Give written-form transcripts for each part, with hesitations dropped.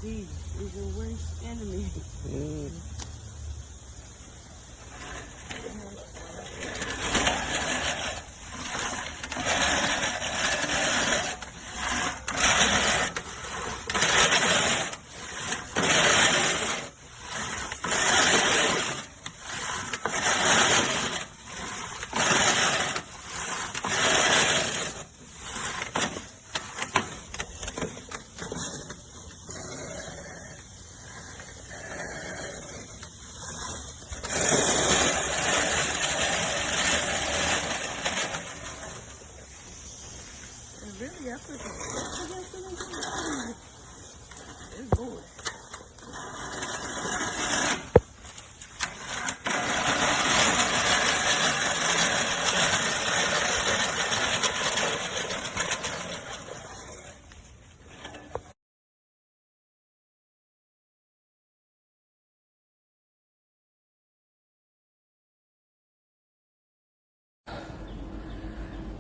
These is your worst enemy. Really it's bored.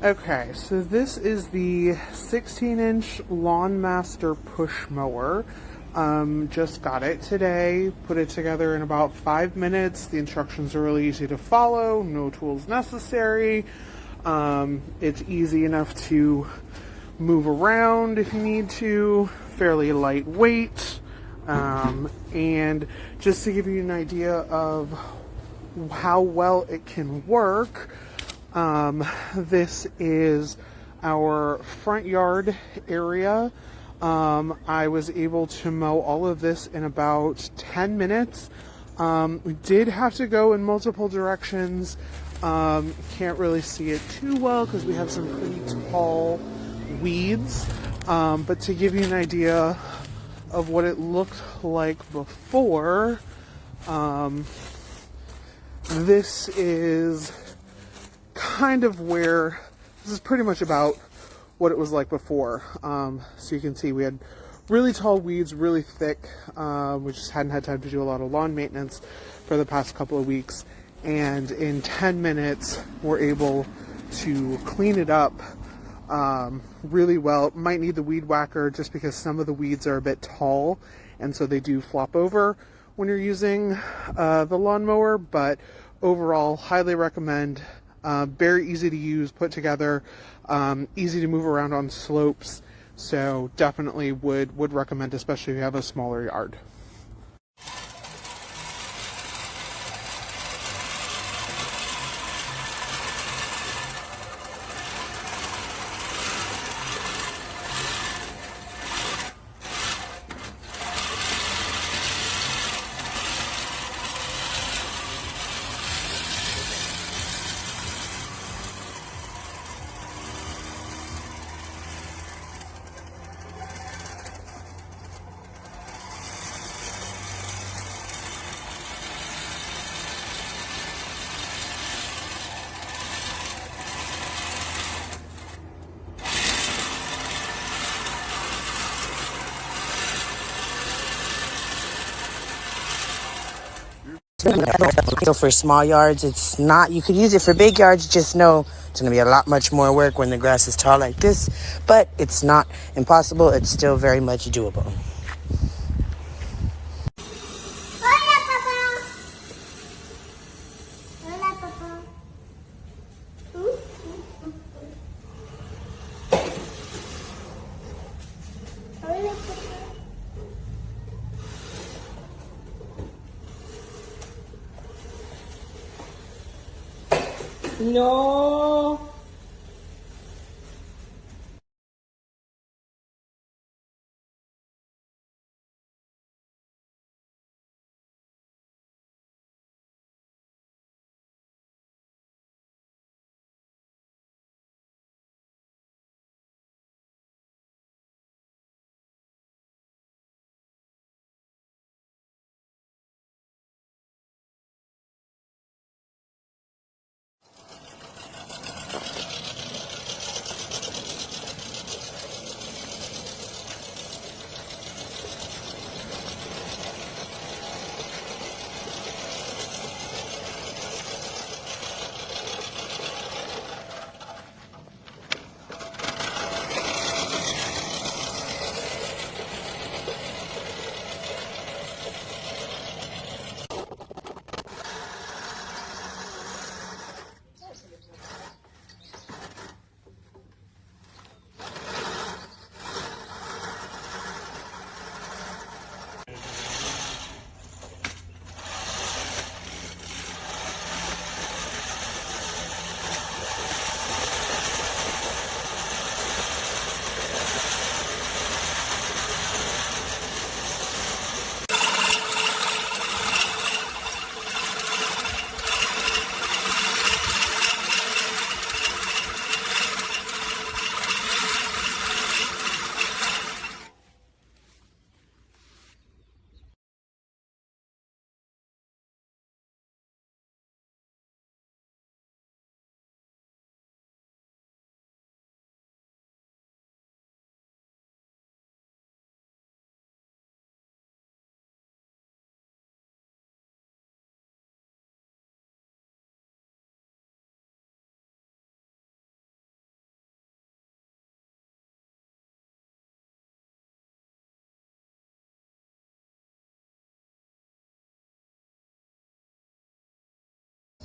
Okay, so this is the 16-inch LawnMaster push mower. Just got it today, put it together in about 5 minutes. The instructions are really easy to follow, no tools necessary. It's easy enough to move around if you need to, fairly lightweight. And just to give you an idea of how well it can work, this is our front yard area. I was able to mow all of this in about 10 minutes. We did have to go in multiple directions. Can't really see it too well because we have some pretty tall weeds. But to give you an idea of what it looked like before, this is kind of where, this is pretty much about what it was like before. So you can see we had really tall weeds, really thick. We just hadn't had time to do a lot of lawn maintenance for the past couple of weeks. And in 10 minutes, we're able to clean it up really well. Might need the weed whacker just because some of the weeds are a bit tall, and so they do flop over when you're using the lawnmower. But overall, highly recommend. Very easy to use, put together, easy to move around on slopes. So definitely would recommend, especially if you have a smaller yard. So for small yards, it's not, you could use it for big yards, just know it's going to be a lot much more work when the grass is tall like this, but it's not impossible. It's still very much doable. Hola, papá. Hola, papá. Hola, papá. No.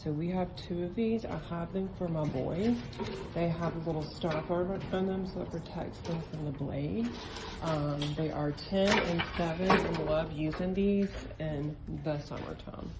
So we have 2 of these. I have them for my boys. They have a little stop arm on them so it protects them from the blade. They are 10 and 7 and love using these in the summertime.